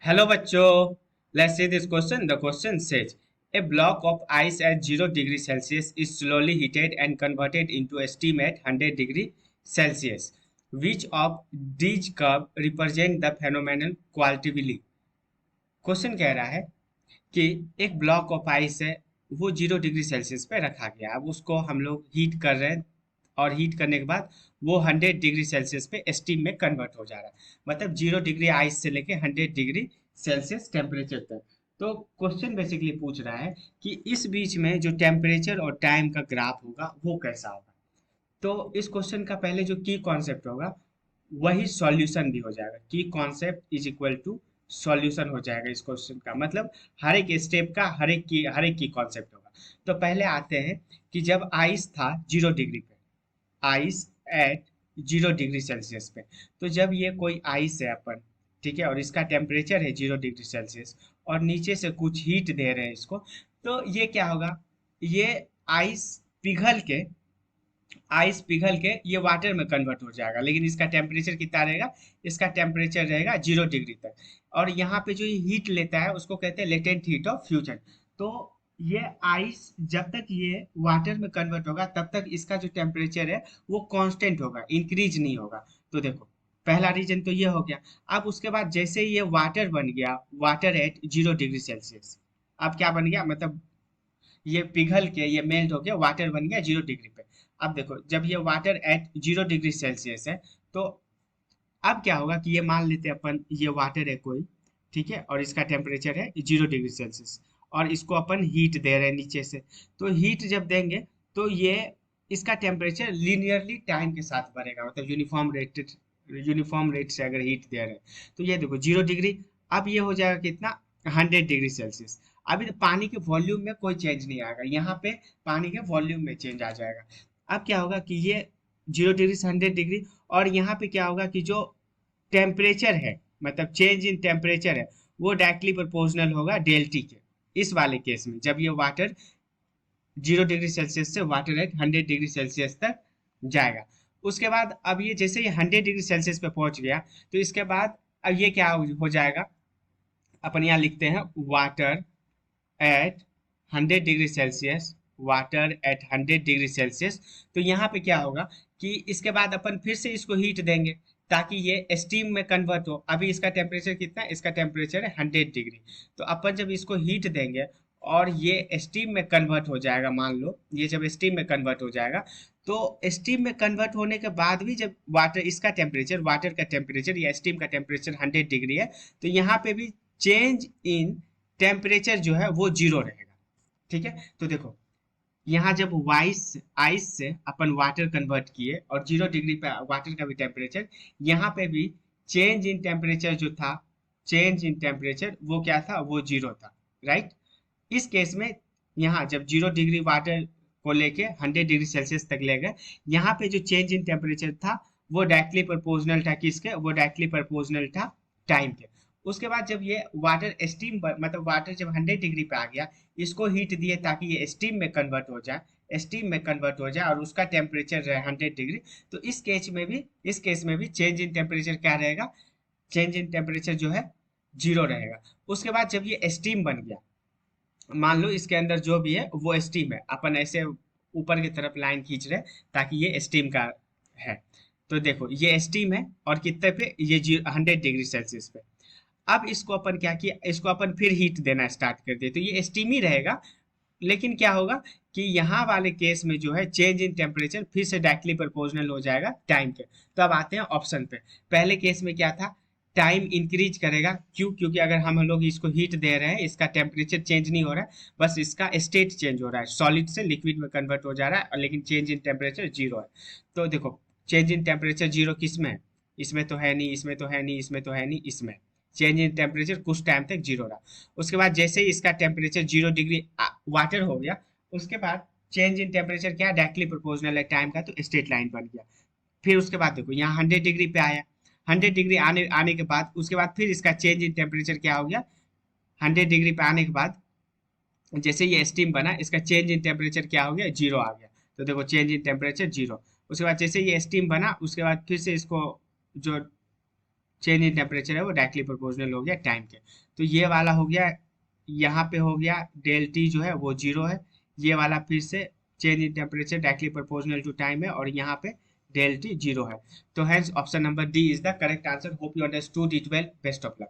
Hello bachcho, let's see this question. The question says, a block of ice at 0 degree Celsius is slowly heated and converted into steam at 100 degree Celsius. Which of these curve represent the phenomenon qualitatively? Question कह रहा है कि एक block of ice है, वो 0 degree Celsius पे रखा गया। अब उसको हम लोग हीट कर रहे हैं और हीट करने के बाद वो 100 डिग्री सेल्सियस पे स्टीम में कन्वर्ट हो जा रहा है। मतलब 0 डिग्री आइस से लेके 100 डिग्री सेल्सियस टेम्परेचर तक। तो क्वेश्चन बेसिकली पूछ रहा है कि इस बीच में जो टेम्परेचर और टाइम का ग्राफ होगा वो कैसा होगा। तो इस क्वेश्चन का पहले जो की कॉन्सेप्ट होगा वही सॉल्यूशन भी हो जाएगा। की concept is equal to solution हो जाएगा इस क्वेश्चन का। मतलब हर एक स्टेप का हर एक की कॉन्सेप्ट होगा। तो पहले आते हैं कि जब आइस था 0 डिग्री पे, आइस एट 0 डिग्री सेल्सियस पे। तो जब ये कोई आइस है अपन, ठीक है, और इसका टेम्परेचर है 0 डिग्री सेल्सियस और नीचे से कुछ हीट दे रहे हैं इसको, तो ये क्या होगा, ये आइस पिघल के आइस पिघल के ये वाटर में कन्वर्ट हो जाएगा। लेकिन इसका टेम्परेचर कितना रहेगा, इसका टेम्परेचर रहेगा 0 डिग्री तक। और यहाँ पे जो हीट लेता है उसको कहते हैं लेटेंट हीट ऑफ फ्यूजन। तो ये आइस जब तक ये वाटर में कन्वर्ट होगा तब तक इसका जो टेम्परेचर है वो कांस्टेंट होगा, इंक्रीज नहीं होगा। तो देखो, पहला रीजन तो ये हो गया। अब उसके बाद जैसे ही ये वाटर बन गया, वाटर एट 0 डिग्री सेल्सियस, अब क्या बन गया, मतलब ये पिघल के ये मेल्ट हो गया, वाटर बन गया 0 डिग्री पे। अब देखो, जब ये वाटर एट 0 डिग्री सेल्सियस है, तो अब क्या होगा कि ये मान लेते हैं अपन, ये वाटर है कोई, ठीक है, और इसका टेम्परेचर है 0 डिग्री सेल्सियस और इसको अपन हीट दे रहे हैं नीचे से। तो हीट जब देंगे तो ये इसका टेम्परेचर लीनियरली टाइम के साथ बढ़ेगा। मतलब यूनिफॉर्म रेट से अगर हीट दे रहे हैं तो ये देखो 0 डिग्री, अब ये हो जाएगा कितना, 100 डिग्री सेल्सियस। अभी तो पानी के वॉल्यूम में कोई चेंज नहीं आएगा, यहाँ पे पानी के वॉल्यूम में चेंज आ जाएगा। अब क्या होगा कि ये 0 डिग्री से 100 डिग्री, और यहाँ पे क्या होगा कि जो टेम्परेचर है, मतलब चेंज इन टेम्परेचर है, वो डायरेक्टली प्रोपोर्शनल होगा डेल्टी के। इस वाले केस में जब ये वाटर 0 डिग्री सेल्सियस से वाटर एट 100 डिग्री सेल्सियस तक जाएगा, उसके बाद अब ये जैसे ये 100 डिग्री सेल्सियस पे पहुंच गया, तो इसके बाद अब ये क्या हो जाएगा, अपन यहाँ लिखते हैं water at 100 degree Celsius, water at 100 degree Celsius. तो यहाँ पे क्या होगा कि इसके बाद अपन फिर से इसको हीट देंगे ताकि ये स्टीम में कन्वर्ट हो। अभी इसका टेम्परेचर कितना है, इसका टेम्परेचर है 100 डिग्री। तो अपन जब इसको हीट देंगे और ये स्टीम में कन्वर्ट हो जाएगा, मान लो ये जब स्टीम में कन्वर्ट हो जाएगा, तो स्टीम में कन्वर्ट होने के बाद भी जब वाटर का टेम्परेचर या स्टीम का टेम्परेचर 100 डिग्री है, तो यहाँ पे भी चेंज इन टेम्परेचर जो है वो जीरो रहेगा। ठीक है, तो देखो यहाँ जब वाइस आइस से अपन वाटर कन्वर्ट किए और 0 डिग्री पे वाटर का भी टेम्परेचर, यहाँ पे भी चेंज इन टेम्परेचर जो था, चेंज इन टेम्परेचर वो क्या था, वो जीरो था, राइट। इस केस में यहाँ जब 0 डिग्री वाटर को लेके 100 डिग्री सेल्सियस तक ले गए, यहाँ पे जो चेंज इन टेम्परेचर था वो डायरेक्टली प्रोपोर्शनल था किसके, वो डायरेक्टली प्रोपोर्शनल था टाइम के। उसके बाद जब ये वाटर स्टीम, मतलब वाटर जब 100 डिग्री पे आ गया, इसको हीट दिए ताकि ये स्टीम में कन्वर्ट हो जाए, स्टीम में कन्वर्ट हो जाए और उसका टेम्परेचर रहे 100 डिग्री। तो इस केस में भी चेंज इन टेम्परेचर क्या रहेगा, चेंज इन टेम्परेचर जो है जीरो रहेगा। उसके बाद जब ये स्टीम बन गया, मान लो इसके अंदर जो भी है वो स्टीम है, अपन ऐसे ऊपर की तरफ लाइन खींच रहे ताकि ये स्टीम का है। तो देखो ये स्टीम है और कितने पे, ये 100 डिग्री सेल्सियस पे। अब इसको अपन क्या किया, इसको अपन फिर हीट देना स्टार्ट कर दिए, तो ये स्टीम ही रहेगा। लेकिन क्या होगा कि यहाँ वाले केस में जो है चेंज इन टेम्परेचर फिर से डायरेक्टली प्रोपोर्शनल हो जाएगा टाइम के। तो अब आते हैं ऑप्शन पे। पहले केस में क्या था, टाइम इंक्रीज करेगा, क्यों, क्योंकि अगर हम लोग इसको हीट दे रहे हैं, इसका टेम्परेचर चेंज नहीं हो रहा है, बस इसका स्टेट चेंज हो रहा है, सॉलिड से लिक्विड में कन्वर्ट हो जा रहा है, और लेकिन चेंज इन टेम्परेचर जीरो है। तो देखो चेंज इन टेम्परेचर जीरो किस में है, इसमें तो है नहीं, इसमें तो है नहीं, इसमें तो है नहीं, इसमें चेंज इन टेम्परेचर कुछ टाइम तक जीरो रहा। उसके बाद जैसे ही इसका टेम्परेचर 0 डिग्री वाटर हो गया, उसके बाद चेंज इन टेम्परेचर क्या, डायरेक्टली प्रोपोर्शनल है टाइम का, तो स्ट्रेट लाइन बन गया। फिर उसके बाद देखो यहाँ 100 डिग्री पे आया, 100 डिग्री आने आने के बाद उसके बाद फिर इसका चेंज इन टेम्परेचर क्या हो गया, 100 डिग्री पे आने के बाद जैसे ये स्टीम बना, इसका चेंज इन टेम्परेचर क्या हो गया, जीरो आ गया। तो देखो चेंज इन टेम्परेचर जीरो। उसके बाद जैसे ये स्टीम बना, उसके बाद फिर से इसको जो चेंज इन टेम्परेचर है वो डायरेक्टली प्रोपोर्शनल हो गया टाइम के। तो ये वाला हो गया, यहाँ पे हो गया डेल टी जो है वो 0 है, ये वाला फिर से change in temperature directly proportional to time है, और यहाँ पे डेल टी 0 है। तो hence option number D is the correct answer. Hope you understood it well, best of luck.